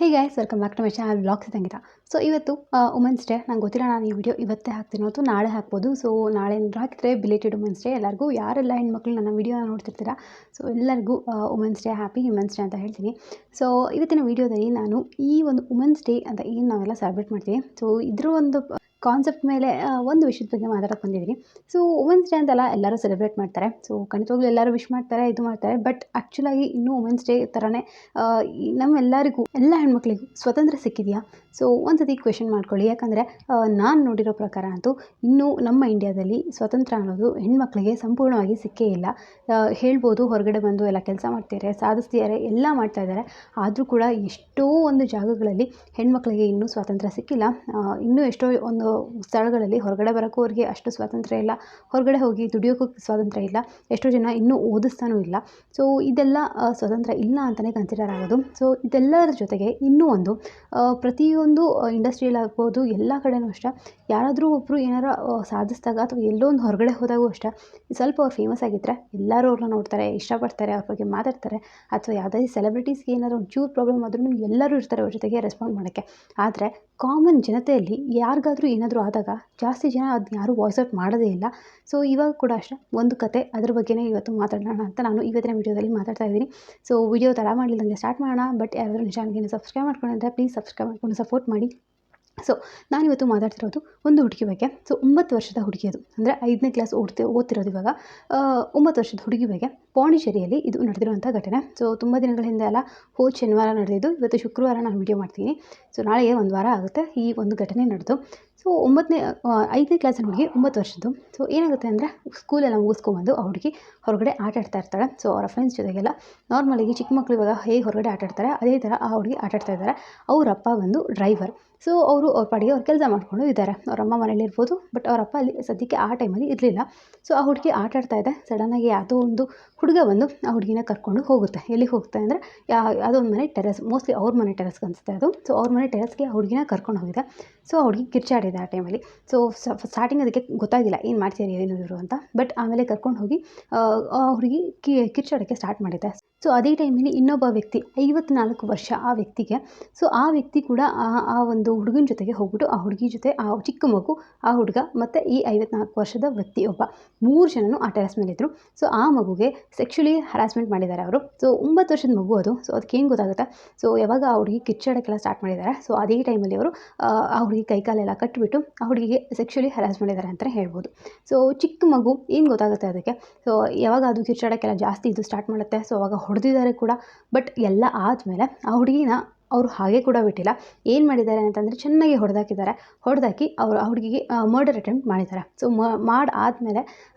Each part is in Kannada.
Hey guys welcome back to my channel vlogs Sangeetha. So ಇವತ್ತು ವುಮೆನ್ಸ್ ಡೇ. ನಂಗೆ ಗೊತ್ತಿಲ್ಲ ನಾನು ಈ ವಿಡಿಯೋ ಇವತ್ತೇ ಹಾಕ್ತೀನಿ ಅಥವಾ ನಾಳೆ ಹಾಕ್ಬೋದು. ಸೊ ನಾಳೆ ಏನಾದ್ರು ಹಾಕಿದ್ರೆ ಬಿಲೇಟೆಡ್ ವುಮೆನ್ಸ್ ಡೇ ಎಲ್ಲರಿಗೂ, ಯಾರೆಲ್ಲ ಹೆಣ್ಮಕ್ಳು ನನ್ನ ವಿಡಿಯೋನ ನೋಡ್ತಿರ್ತೀರಾ ಸೊ ಎಲ್ಲರಿಗೂ Women's Day, happy Women's Day ಅಂತ ಹೇಳ್ತೀನಿ. ಸೊ ಇವತ್ತಿನ ವಿಡಿಯೋದಲ್ಲಿ ನಾನು ಈ ಒಂದು ವುಮೆನ್ಸ್ ಡೇ ಅಂತ ಏನು ನಾವೆಲ್ಲ ಸೆಲೆಬ್ರೇಟ್ ಮಾಡ್ತೀವಿ, ಸೊ ಇದ್ರ ಒಂದು ಕಾನ್ಸೆಪ್ಟ್ ಮೇಲೆ ಒಂದು ವಿಷಯದ ಬಗ್ಗೆ ಮಾತಾಡೋಕೆ ಬಂದಿದ್ದೀನಿ. ಸೊ ವುಮೆನ್ಸ್ ಡೇ ಅಂತೆಲ್ಲ ಎಲ್ಲರೂ ಸೆಲೆಬ್ರೇಟ್ ಮಾಡ್ತಾರೆ. ಸೊ ಖಂಡಿತವಾಗ್ಲೂ ಎಲ್ಲರೂ ವಿಶ್ ಮಾಡ್ತಾರೆ, ಇದು ಮಾಡ್ತಾರೆ. ಬಟ್ ಆ್ಯಕ್ಚುಲಾಗಿ ಇನ್ನೂ ವುಮೆನ್ಸ್ ಡೇ ಥರನೇ ನಮ್ಮೆಲ್ಲರಿಗೂ, ಎಲ್ಲ ಹೆಣ್ಮಕ್ಳಿಗೂ ಸ್ವತಂತ್ರ ಸಿಕ್ಕಿದೆಯಾ? ಸೊ ಒಂದು ಸತಿ ಕ್ವೆಶನ್ ಮಾಡ್ಕೊಳ್ಳಿ. ಯಾಕಂದರೆ ನಾನು ನೋಡಿರೋ ಪ್ರಕಾರ ಅಂತೂ ಇನ್ನೂ ನಮ್ಮ ಇಂಡಿಯಾದಲ್ಲಿ ಸ್ವತಂತ್ರ ಅನ್ನೋದು ಹೆಣ್ಮಕ್ಳಿಗೆ ಸಂಪೂರ್ಣವಾಗಿ ಸಿಕ್ಕೇ ಇಲ್ಲ. ಹೇಳ್ಬೋದು ಹೊರಗಡೆ ಬಂದು ಎಲ್ಲ ಕೆಲಸ ಮಾಡ್ತಿದ್ದಾರೆ, ಸಾಧಿಸ್ತಿದ್ದಾರೆ, ಎಲ್ಲ ಮಾಡ್ತಾ ಇದ್ದಾರೆ. ಆದರೂ ಕೂಡ ಎಷ್ಟೋ ಒಂದು ಜಾಗಗಳಲ್ಲಿ ಹೆಣ್ಮಕ್ಳಿಗೆ ಇನ್ನೂ ಸ್ವಾತಂತ್ರ್ಯ ಸಿಕ್ಕಿಲ್ಲ. ಇನ್ನೂ ಎಷ್ಟೋ ಒಂದು ಸ್ಥಳಗಳಲ್ಲಿ ಹೊರಗಡೆ ಬರೋಕ್ಕೂ ಅವ್ರಿಗೆ ಅಷ್ಟು ಸ್ವಾತಂತ್ರ್ಯ ಇಲ್ಲ, ಹೊರಗಡೆ ಹೋಗಿ ದುಡಿಯೋಕ್ಕೂ ಸ್ವಾತಂತ್ರ್ಯ ಇಲ್ಲ, ಎಷ್ಟೋ ಜನ ಇನ್ನೂ ಓದಿಸ್ತಾನೂ ಇಲ್ಲ. ಸೊ ಇದೆಲ್ಲ ಸ್ವತಂತ್ರ ಇಲ್ಲ ಅಂತಲೇ ಕನ್ಸಿಡರ್ ಆಗೋದು. ಸೊ ಇದೆಲ್ಲರ ಜೊತೆಗೆ ಇನ್ನೂ ಒಂದು ಪ್ರತಿಯೊಂದು ಇಂಡಸ್ಟ್ರಿಯಲ್ಲಿ ಆಗ್ಬೋದು, ಎಲ್ಲ ಕಡೆನೂ ಅಷ್ಟೇ, ಯಾರಾದರೂ ಒಬ್ಬರು ಏನಾರು ಸಾಧಿಸಿದಾಗ ಅಥವಾ ಎಲ್ಲೋ ಒಂದು ಹೊರಗಡೆ ಹೋದಾಗೂ ಅಷ್ಟೇ, ಸ್ವಲ್ಪ ಅವ್ರು ಫೇಮಸ್ ಆಗಿದ್ದರೆ ಎಲ್ಲರೂ ಅವ್ರನ್ನ ನೋಡ್ತಾರೆ, ಇಷ್ಟಪಡ್ತಾರೆ, ಅವ್ರ ಬಗ್ಗೆ ಮಾತಾಡ್ತಾರೆ. ಅಥವಾ ಯಾವುದೇ ಸೆಲೆಬ್ರಿಟೀಸ್ಗೆ ಏನಾದ್ರು ಒಂಚೂರು ಪ್ರಾಬ್ಲಮ್ ಆದ್ರೂ ಎಲ್ಲರೂ ಇರ್ತಾರೆ ಅವ್ರ ಜೊತೆಗೆ ರೆಸ್ಪಾಂಡ್ ಮಾಡೋಕ್ಕೆ. ಆದರೆ ಕಾಮನ್ ಜನತೆಯಲ್ಲಿ ಯಾರಿಗಾದ್ರೂ ಏನಾದರೂ ಆದಾಗ ಜಾಸ್ತಿ ಜನ ಅದನ್ನ ಯಾರೂ ವಾಯ್ಸ್ ಔಟ್ ಮಾಡೋದೇ ಇಲ್ಲ. ಸೊ ಇವಾಗ ಕೂಡ ಅಷ್ಟೇ ಒಂದು ಕತೆ, ಅದ್ರ ಬಗ್ಗೆನೇ ಇವತ್ತು ಮಾತಾಡೋಣ ಅಂತ ನಾನು ಇವತ್ತಿನ ವಿಡಿಯೋದಲ್ಲಿ ಮಾತಾಡ್ತಾ ಇದ್ದೀನಿ. ಸೊ ವಿಡಿಯೋ ತಡ ಮಾಡಲಿಲ್ಲದಂಗೆ ಸ್ಟಾರ್ಟ್ ಮಾಡೋಣ. ಬಟ್ ಯಾರಾದರೂ ನನ್ನ ಚಾನಲ್ಗೆ ಸಬ್ಸ್ಕ್ರೈಬ್ ಮಾಡ್ಕೊಂಡ್ರೆ ಪ್ಲೀಸ್ ಸಬ್ಸ್ಕ್ರೈಬ್ ಮಾಡ್ಕೊಂಡು ಸಪೋರ್ಟ್ ಮಾಡಿ. ಸೊ ನಾನಿವತ್ತು ಮಾತಾಡ್ತಿರೋದು ಒಂದು ಹುಡುಗಿ ಬಗ್ಗೆ. ಸೊ 9 ವರ್ಷದ ಹುಡುಗಿ, ಅದು ಅಂದರೆ 5ನೇ ಕ್ಲಾಸ್ ಓದ್ತಿರೋದು ಇವಾಗ. 9 ವರ್ಷದ ಹುಡುಗಿ ಬಗ್ಗೆ ಪಾಂಡಿಚೇರಿಯಲ್ಲಿ ಇದು ನಡೆದಿರುವಂಥ ಘಟನೆ. ಸೊ ತುಂಬ ದಿನಗಳ ಹಿಂದೆ ಅಲ್ಲ, ಹೋದ ಶನಿವಾರ ನಡೆದಿದ್ದು. ಇವತ್ತು ಶುಕ್ರವಾರ ನಾನು ವಿಡಿಯೋ ಮಾಡ್ತೀನಿ. ಸೊ ನಾಳೆಗೆ ಒಂದು ವಾರ ಆಗುತ್ತೆ ಈ ಒಂದು ಘಟನೆ ನಡೆದು. ಸೊ 5ನೇ ಕ್ಲಾಸಿನ ಹುಡುಗಿ, 9 ವರ್ಷದ್ದು. ಸೊ ಏನಾಗುತ್ತೆ ಅಂದರೆ ಸ್ಕೂಲೆಲ್ಲ ಮುಗಿಸ್ಕೊಂಬಂದು ಆ ಹುಡುಗಿ ಹೊರಗಡೆ ಆಟ ಆಡ್ತಾ ಇರ್ತಾಳೆ. ಸೊ ಅವರ ಫ್ರೆಂಡ್ಸ್ ಜೊತೆಗೆಲ್ಲ ನಾರ್ಮಲಾಗಿ ಚಿಕ್ಕ ಮಕ್ಕಳು ಇವಾಗ ಹೇಗೆ ಹೊರಗಡೆ ಆಟ ಆಡ್ತಾರೆ ಅದೇ ಥರ ಆ ಹುಡುಗಿ ಆಟ ಆಡ್ತಾ ಇದ್ದಾರೆ. ಅವರಪ್ಪ ಬಂದು ಡ್ರೈವರ್. ಸೊ ಅವರು ಅವ್ರ ಪಾಡಿಗೆ ಅವ್ರು ಕೆಲಸ ಮಾಡಿಕೊಂಡು ಇದ್ದಾರೆ. ಅವರಮ್ಮ ಮನೇಲಿರ್ಬೋದು, ಬಟ್ ಅವರಪ್ಪ ಅಲ್ಲಿ ಸದ್ಯಕ್ಕೆ ಆ ಟೈಮಲ್ಲಿ ಇರಲಿಲ್ಲ. ಸೊ ಆ ಹುಡುಗಿ ಆಟ ಆಡ್ತಾ ಇದೆ. ಸಡನ್ನಾಗಿ ಯಾವುದೋ ಒಂದು ಹುಡುಗ ಬಂದು ಆ ಹುಡುಗಿನ ಕರ್ಕೊಂಡು ಹೋಗುತ್ತೆ. ಎಲ್ಲಿಗೆ ಹೋಗುತ್ತೆ ಅಂದರೆ ಯಾವುದೋ ಒಂದು ಮನೆ ಟೆರೆಸ್, ಮೋಸ್ಟ್ಲಿ ಅವ್ರ ಮನೆ ಟೆರೆಸ್ಗೆ ಅನಿಸುತ್ತೆ ಅದು. ಸೊ ಅವ್ರ ಮನೆ ಟೆರೆಸ್ಗೆ ಆ ಹುಡುಗಿನ ಕರ್ಕೊಂಡು ಹೋಗಿದೆ. ಸೊ ಆ ಹುಡುಗಿ ಕಿರ್ಚಾಡಿದೆ ಆ ಟೈಮಲ್ಲಿ. ಸೊ ಸ್ಟಾರ್ಟಿಂಗ್ ಅದಕ್ಕೆ ಗೊತ್ತಾಗಿಲ್ಲ ಏನು ಮಾಡ್ತೀರಿ ಏನು ಇವರು ಅಂತ. ಬಟ್ ಆಮೇಲೆ ಕರ್ಕೊಂಡು ಹೋಗಿ ಆ ಹುಡುಗಿ ಕಿರ್ಚಾಡೋಕ್ಕೆ ಸ್ಟಾರ್ಟ್ ಮಾಡಿದೆ. ಸೊ ಅದೇ ಟೈಮಲ್ಲಿ ಇನ್ನೊಬ್ಬ ವ್ಯಕ್ತಿ, 54 ವರ್ಷ ಆ ವ್ಯಕ್ತಿಗೆ. ಸೊ ಆ ವ್ಯಕ್ತಿ ಕೂಡ ಆ ಒಂದು ಹುಡುಗನ ಜೊತೆಗೆ ಹೋಗ್ಬಿಟ್ಟು ಆ ಹುಡುಗಿ ಜೊತೆ, ಆ ಚಿಕ್ಕ ಮಗು, ಆ ಹುಡುಗ ಮತ್ತು ಈ 54 ವರ್ಷದ ವ್ಯಕ್ತಿ ಒಬ್ಬ, 3 ಜನನು ಆ ಟೆರೆಸ್ ಮೇಲಿದ್ದರು. ಸೊ ಆ ಮಗುಗೆ ಸೆಕ್ಷುಲಿ ಹರಾಸ್ಮೆಂಟ್ ಮಾಡಿದ್ದಾರೆ ಅವರು. ಸೊ 9 ವರ್ಷದ ಮಗು ಅದು. ಸೊ ಅದಕ್ಕೇನು ಗೊತ್ತಾಗುತ್ತೆ? ಸೊ ಯಾವಾಗ ಆ ಹುಡುಗಿ ಕಿರ್ಚಾಡೋಕ್ಕೆಲ್ಲ ಸ್ಟಾರ್ಟ್ ಮಾಡಿದ್ದಾರೆ, ಸೊ ಅದೇ ಟೈಮಲ್ಲಿ ಅವರು ಆ ಹುಡುಗಿ ಕೈಕಾಲೆಲ್ಲ ಕಟ್ಟಿಬಿಟ್ಟು ಆ ಹುಡುಗಿಗೆ ಸೆಕ್ಷುಲಿ ಹರಾಸ್ ಮಾಡಿದ್ದಾರೆ ಅಂತಲೇ ಹೇಳ್ಬೋದು. ಸೊ ಚಿಕ್ಕ ಮಗು ಏನು ಗೊತ್ತಾಗುತ್ತೆ ಅದಕ್ಕೆ? ಸೊ ಯಾವಾಗ ಅದು ಕಿರ್ಚಾಡೋಕ್ಕೆಲ್ಲ ಜಾಸ್ತಿ ಇದು ಸ್ಟಾರ್ಟ್ ಮಾಡುತ್ತೆ. ಸೊ ಅವಾಗ ಹೊಡೆದಿದ್ದಾರೆ ಕೂಡ. ಬಟ್ ಎಲ್ಲ ಆದಮೇಲೆ ಆ ಹುಡುಗಿನ ಅವರು ಹಾಗೆ ಕೂಡ ಬಿಟ್ಟಿಲ್ಲ. ಏನು ಮಾಡಿದ್ದಾರೆ ಅಂತಂದರೆ ಚೆನ್ನಾಗಿ ಹೊಡೆದಾಕಿ ಅವರು ಆ ಹುಡುಗಿಗೆ ಮರ್ಡರ್ ಅಟೆಂಪ್ಟ್ ಮಾಡಿದ್ದಾರೆ. ಸೊ ಮಾಡಾದಮೇಲೆ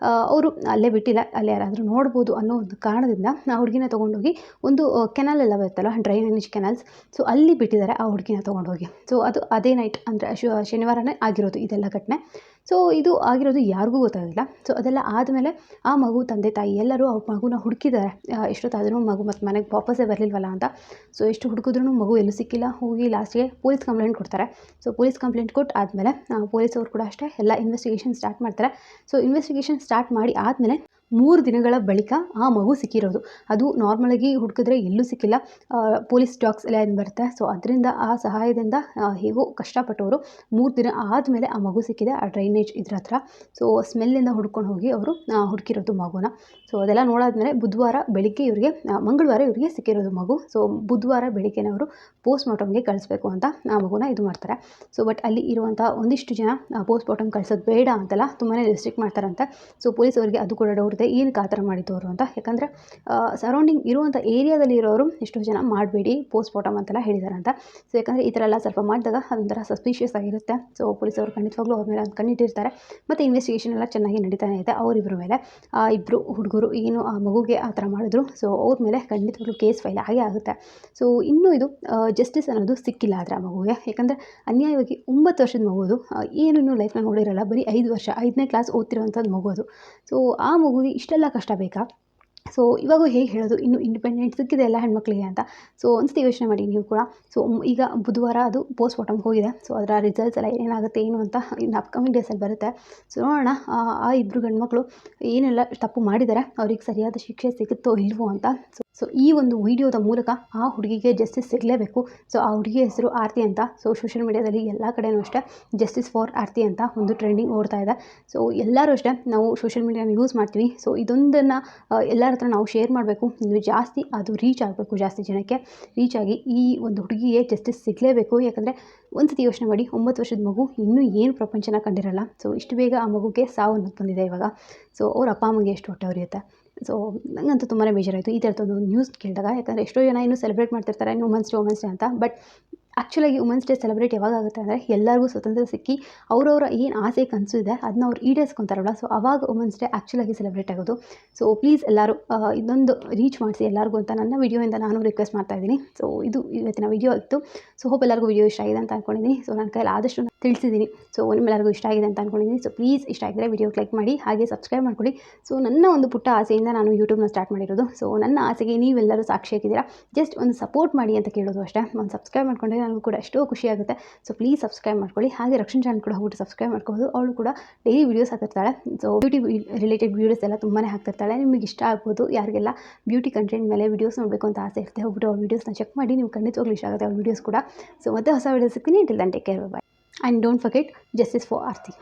ಅವರು ಅಲ್ಲೇ ಬಿಟ್ಟಿಲ್ಲ, ಅಲ್ಲೇ ಯಾರಾದರೂ ನೋಡ್ಬೋದು ಅನ್ನೋ ಒಂದು ಕಾರಣದಿಂದ ಆ ಹುಡುಗಿನ ತೊಗೊಂಡೋಗಿ ಒಂದು ಕೆನಾಲ್ ಎಲ್ಲ ಬರುತ್ತಲ್ಲ, ಡ್ರೈನೇಜ್ ಕೆನಾಲ್ಸ್, ಸೊ ಅಲ್ಲಿ ಬಿಟ್ಟಿದ್ದಾರೆ ಆ ಹುಡುಗಿನ ತೊಗೊಂಡೋಗಿ. ಸೊ ಅದು ಅದೇ ನೈಟ್ ಅಂದರೆ ಶನಿವಾರನೇ ಆಗಿರೋದು ಇದೆಲ್ಲ ಘಟನೆ. ಸೊ ಇದು ಆಗಿರೋದು ಯಾರಿಗೂ ಗೊತ್ತಾಗಿಲ್ಲ. ಸೊ ಅದೆಲ್ಲ ಆದಮೇಲೆ ಆ ಮಗು ತಂದೆ ತಾಯಿ ಎಲ್ಲರೂ ಆ ಮಗುನ ಹುಡುಕಿದ್ದಾರೆ. ಎಷ್ಟೊತ್ತಾದರೂ ಮಗು ಮತ್ತು ಮನೆಗೆ ವಾಪಸ್ಸೇ ಬರಲಿಲ್ವಲ್ಲ ಅಂತ. ಸೊ ಎಷ್ಟು ಹುಡುಕಿದ್ರೂ ಮಗು ಎಲ್ಲೂ ಸಿಕ್ಕಿಲ್ಲ. ಹೋಗಿ ಲಾಸ್ಟ್ಗೆ ಪೊಲೀಸ್ ಕಂಪ್ಲೇಂಟ್ ಕೊಡ್ತಾರೆ. ಸೊ ಪೊಲೀಸ್ ಕಂಪ್ಲೇಂಟ್ ಕೊಟ್ಟು ಆದಮೇಲೆ ಪೊಲೀಸವ್ರು ಕೂಡ ಅಷ್ಟೇ ಎಲ್ಲ ಇನ್ವೆಸ್ಟಿಗೇಷನ್ ಸ್ಟಾರ್ಟ್ ಮಾಡ್ತಾರೆ. ಸೊ ಇನ್ವೆಸ್ಟಿಗೇಷನ್ ಸ್ಟಾರ್ಟ್ ಮಾಡಿ ಆದಮೇಲೆ 3 ದಿನಗಳ ಬಳಿಕ ಆ ಮಗು ಸಿಕ್ಕಿರೋದು. ಅದು ನಾರ್ಮಲಾಗಿ ಹುಡುಕಿದ್ರೆ ಎಲ್ಲೂ ಸಿಕ್ಕಿಲ್ಲ. ಪೊಲೀಸ್ ಡಾಗ್ಸ್ ಎಲ್ಲ ಏನು ಬರುತ್ತೆ, ಸೊ ಅದರಿಂದ ಆ ಸಹಾಯದಿಂದ ಹೇಗೋ ಕಷ್ಟಪಟ್ಟವರು 3 ದಿನ ಆದಮೇಲೆ ಆ ಮಗು ಸಿಕ್ಕಿದೆ ಆ ಡ್ರೈನೇಜ್ ಇದ್ರ ಹತ್ರ. ಸೊ ಸ್ಮೆಲ್ಲಿಂದ ಹುಡ್ಕೊಂಡು ಹೋಗಿ ಅವರು ಹುಡುಕಿರೋದು ಮಗುನ. ಸೊ ಅದೆಲ್ಲ ನೋಡಾದ್ಮೇಲೆ ಬುಧವಾರ ಬೆಳಿಗ್ಗೆ ಇವರಿಗೆ, ಮಂಗಳವಾರ ಇವರಿಗೆ ಸಿಕ್ಕಿರೋದು ಮಗು. ಸೊ ಬುಧವಾರ ಬೆಳಿಗ್ಗೆನೇ ಅವರು ಪೋಸ್ಟ್ ಮಾರ್ಟಮ್ಗೆ ಕಳಿಸ್ಬೇಕು ಅಂತ ಆ ಮಗುನ ಇದು ಮಾಡ್ತಾರೆ. ಸೊ ಬಟ್ ಅಲ್ಲಿ ಇರುವಂಥ ಒಂದಿಷ್ಟು ಜನ ಪೋಸ್ಟ್ ಮಾರ್ಟಮ್ ಕಳಿಸೋದು ಬೇಡ ಅಂತೆಲ್ಲ ತುಂಬಾ ರೆಸ್ಟ್ರಿಕ್ಟ್ ಮಾಡ್ತಾರಂತೆ. ಸೊ ಪೊಲೀಸ್ ಅವರಿಗೆ ಅದು ಕೂಡ ಡೌಟ್ ಇದೆ, ಏನಕ್ಕೆ ಆ ಥರ ಮಾಡಿದ್ದವರು ಅಂತ. ಯಾಕಂದರೆ ಸರೌಂಡಿಂಗ್ ಇರುವಂಥ ಏರಿಯಾದಲ್ಲಿ ಇರೋರು ಎಷ್ಟೋ ಜನ ಮಾಡಬೇಡಿ ಪೋಸ್ಟ್ ಮಾರ್ಟಮ್ ಅಂತೆಲ್ಲ ಹೇಳಿದಾರಂತ. ಸೊ ಯಾಕಂದರೆ ಈ ಥರ ಎಲ್ಲ ಸ್ವಲ್ಪ ಮಾಡಿದಾಗ ಅದೊಂಥರ ಸಸ್ಪಿಷಿಯಸ್ ಆಗಿರುತ್ತೆ. ಸೊ ಪೊಲೀಸವರು ಖಂಡಿತವಾಗ್ಲೂ ಅವ್ರ ಮೇಲೆ ಒಂದು ಕಣ್ಣಿಟ್ಟಿರ್ತಾರೆ. ಮತ್ತು ಇನ್ವೆಸ್ಟಿಗೇಷನ್ ಎಲ್ಲ ಚೆನ್ನಾಗಿ ನಡೀತಾನೆ ಇದೆ ಅವರಿಬ್ಬರ ಮೇಲೆ. ಇಬ್ಬರು ಹುಡುಗರು ಏನು ಆ ಮಗುಗೆ ಆ ಥರ ಮಾಡಿದ್ರು, ಸೊ ಅವ್ರ ಮೇಲೆ ಖಂಡಿತವಾಗ್ಲೂ ಕೇಸ್ ಫೈಲ್ ಆಗೇ ಆಗುತ್ತೆ. ಸೊ ಇನ್ನೂ ಇದು ಜಸ್ಟಿಸ್ ಅನ್ನೋದು ಸಿಕ್ಕಿಲ್ಲ ಆದರೆ ಆ ಮಗುಗೆ. ಯಾಕಂದರೆ ಅನ್ಯಾಯವಾಗಿ 9 ವರ್ಷದ ಮಗುವುದು, ಏನು ಇನ್ನೂ ಲೈಫ್ನ ನೋಡಿರಲ್ಲ, ಬರೀ 5 ವರ್ಷ 5ನೇ ಕ್ಲಾಸ್ ಓದ್ತಿರೋವಂಥದ್ದು ಮಗು ಅದು. ಸೊ ಆ ಮಗುಗೆ ಇಷ್ಟೆಲ್ಲ ಕಷ್ಟ ಬೇಕಾ? ಸೊ ಇವಾಗೂ ಹೇಗೆ ಹೇಳೋದು, ಇನ್ನು ಇಂಡಿಪೆಂಡೆಂಟ್ ಸಿಕ್ಕಿದೆ ಎಲ್ಲ ಹೆಣ್ಮಕ್ಳಿಗೆ ಅಂತ. ಸೊ ಒಂದ್ಸತಿ ಯೋಚನೆ ಮಾಡಿ ನೀವು ಕೂಡ. ಸೊ ಈಗ ಬುಧವಾರ ಅದು ಪೋಸ್ಟ್ ಮಾರ್ಟಮ್ಗೆ ಹೋಗಿದೆ. ಸೊ ಅದರ ರಿಸಲ್ಟ್ಸ್ ಎಲ್ಲ ಏನಾಗುತ್ತೆ ಏನು ಅಂತ ಇನ್ನು ಅಪ್ಕಮಿಂಗ್ ಡೇಸಲ್ಲಿ ಬರುತ್ತೆ. ಸೊ ನೋಡೋಣ ಆ ಇಬ್ಬರು ಗಂಡ್ಮಕ್ಳು ಏನೆಲ್ಲ ತಪ್ಪು ಮಾಡಿದ್ದಾರೆ, ಅವ್ರಿಗೆ ಸರಿಯಾದ ಶಿಕ್ಷೆ ಸಿಗುತ್ತೋ ಇಲ್ವೋ ಅಂತ. ಸೊ ಈ ಒಂದು ವಿಡಿಯೋದ ಮೂಲಕ ಆ ಹುಡುಗಿಗೆ ಜಸ್ಟಿಸ್ ಸಿಗಲೇಬೇಕು. ಸೊ ಆ ಹುಡುಗಿ ಹೆಸರು ಆರತಿ ಅಂತ. ಸೊ ಸೋಷಿಯಲ್ ಮೀಡಿಯಾದಲ್ಲಿ ಎಲ್ಲ ಕಡೆಯೂ ಅಷ್ಟೇ ಜಸ್ಟಿಸ್ ಫಾರ್ ಆರತಿ ಅಂತ ಒಂದು ಟ್ರೆಂಡಿಂಗ್ ಓಡ್ತಾ ಇದೆ. ಸೊ ಎಲ್ಲರೂ ಅಷ್ಟೇ ನಾವು ಸೋಷಿಯಲ್ ಮೀಡಿಯಾನ ಯೂಸ್ ಮಾಡ್ತೀವಿ. ಸೊ ಇದೊಂದನ್ನು ಎಲ್ಲರ ಹತ್ರ ನಾವು ಶೇರ್ ಮಾಡಬೇಕು. ಇನ್ನು ಜಾಸ್ತಿ ಅದು ರೀಚ್ ಆಗಬೇಕು, ಜಾಸ್ತಿ ಜನಕ್ಕೆ ರೀಚ್ ಆಗಿ ಈ ಒಂದು ಹುಡುಗಿಗೆ ಜಸ್ಟಿಸ್ ಸಿಗಲೇಬೇಕು. ಯಾಕಂದರೆ ಒಂದು ಸತಿ ಯೋಚನೆ ಮಾಡಿ, 9 ವರ್ಷದ ಮಗು ಇನ್ನೂ ಏನು ಪ್ರಪಂಚನ ಕಂಡಿರಲ್ಲ. ಸೊ ಇಷ್ಟು ಬೇಗ ಆ ಮಗುಗೆ ಸಾವು ಅನ್ನೋದು ಬಂದಿದೆ ಇವಾಗ. ಸೊ ಅವ್ರ ಅಪ್ಪ ಅಮ್ಮಗೆ ಎಷ್ಟು ಹೊಟ್ಟೆ ಉರಿಯುತ್ತೆ. ಸೊ ನನಗಂತೂ ತುಂಬಾ ಬೇಜಾರಾಯಿತು ಈ ಥರದ್ದೊಂದು ನ್ಯೂಸ್ ಕೇಳಿದಾಗ. ಯಾಕಂದರೆ ಎಷ್ಟೋ ಜನ ಇನ್ನೂ ಸೆಲೆಬ್ರೇಟ್ ಮಾಡ್ತಿರ್ತಾರೆ ವುಮೆನ್ಸ್ ಡೇ ಅಂತ. ಬಟ್ ಆ್ಯಕ್ಚುಲಾಗಿ ವುಮೆನ್ಸ್ ಡೇ ಸೆಲೆಬ್ರೇಟ್ ಯಾವಾಗ ಆಗುತ್ತೆ ಅಂದರೆ ಎಲ್ಲರಿಗೂ ಸ್ವತಂತ್ರ ಸಿಕ್ಕಿ ಅವರವರ ಏನು ಆಸೆ ಕನಸು ಇದೆ ಅದನ್ನ ಅವ್ರು ಈಡೇರಿಸ್ಕೊತಾರಲ್ಲ. ಸೊ ಆವಾಗ ವುಮೆನ್ಸ್ ಡೇ ಆ್ಯಕ್ಚುಲಾಗಿ ಸೆಲೆಬ್ರೇಟ್ ಆಗೋದು. ಸೊ ಪ್ಲೀಸ್ ಎಲ್ಲರೂ ಇದೊಂದು ರೀಚ್ ಮಾಡಿಸಿ ಎಲ್ಲರಿಗೂ ಅಂತ ನನ್ನ ವಿಡಿಯೋಯಿಂದ ನಾನು ರಿಕ್ವೆಸ್ಟ್ ಮಾಡ್ತಾ ಇದ್ದೀನಿ. ಸೊ ಇದು ಇವತ್ತಿನ ವಿಡಿಯೋ ಇತ್ತು. ಸೊ ಹೋಪ್ ಎಲ್ಲರಿಗೂ ವಿಡಿಯೋ ಇಷ್ಟ ಆಗಿದೆ ಅಂತ ಅಂದ್ಕೊಂಡಿದ್ದೀನಿ. ಸೊ ನನ್ನ ಕೈಯಲ್ಲಿ ಆದಷ್ಟು ತಿಳಿಸಿದ್ದೀನಿ. ಸೊ ನಿಮ್ಮೆಲ್ಲರಿಗೂ ಇಷ್ಟ ಆಗಿದೆ ಅಂತ ಅಂದ್ಕೊಂಡಿದ್ದೀನಿ. ಸೊ ಪ್ಲೀಸ್ ಇಷ್ಟ ಆಗಿದ್ರೆ ವಿಡಿಯೋಗೆ ಲೈಕ್ ಮಾಡಿ, ಹಾಗೆ ಸಬ್ಸ್ಕ್ರೈಬ್ ಮಾಡ್ಕೊಳ್ಳಿ. ಸೊ ನನ್ನ ಒಂದು ಪುಟ್ಟ ಆಸೆಯಿಂದ ನಾನು ಯೂಟ್ಯೂಬ್ನ ಸ್ಟಾರ್ಟ್ ಮಾಡಿರೋದು. ಸೊ ನನ್ನ ಆಸೆಗೆ ನೀವೆಲ್ಲರೂ ಸಾಕ್ಷಿಯಾಗಿದ್ದೀರಾ. ಜಸ್ಟ್ ಒಂದು ಸಪೋರ್ಟ್ ಮಾಡಿ ಅಂತ ಕೇಳೋದು ಅಷ್ಟೇ. ಒಂದು ಸಬ್ಸ್ಕ್ರೈಬ್ ಮಾಡ್ಕೊಂಡ್ರೆ ನನಗೂ ಕೂಡ ಎಷ್ಟೋ ಖುಷಿ ಆಗುತ್ತೆ. ಸೊ ಪ್ಲೀಸ್ ಸಬ್ಸ್ಕ್ರೈಬ್ ಮಾಡ್ಕೊಳ್ಳಿ. ಹಾಗೆ ರಕ್ಷಣ್ ಚಾನಲ್ ಕೂಡ ಹೋಗ್ಬಿಟ್ಟು ಸಬ್ಸ್ಕ್ರೈಬ್ ಮಾಡ್ಕೋಬೋದು. ಅವಳು ಕೂಡ ಡೈಲಿ ವೀಡಿಯೋಸ್ ಹಾಕಿರ್ತಾಳೆ. ಸೊ ಬ್ಯೂಟಿ ರಿಲೇಟೆಡ್ ವೀಡಿಯೋಸ್ ಎಲ್ಲ ತುಂಬಾ ಹಾಕ್ತಿರ್ತಾಳೆ. ನಿಮಗೆ ಇಷ್ಟ ಆಗ್ಬೋದು. ಯಾರಿಗೆಲ್ಲ ಬ್ಯೂಟಿ ಕಂಟೆಂಟ್ ಮೇಲೆ ವೀಡಿಯೋಸ್ ನೋಡಬೇಕು ಅಂತ ಆಸೆ ಇರುತ್ತೆ, ಹೋಗ್ಬಿಟ್ಟು ಅವ್ರ ವೀಡಿಯೋಸ್ನ ಚೆಕ್ ಮಾಡಿ. ನೀವು ಖಂಡಿತವಾಗ್ಲೂ ಇಷ್ಟ ಆಗುತ್ತೆ ಅವ್ರ ವೀಡಿಯೋಸ್ ಕೂಡ. ಸೊ ಮತ್ತೆ ಹೊಸ ವೀಡಿಯೋಸ್ ಸಿಗ್ತೀನಿ. Till then take care, bye. And don't forget justice for Aarti.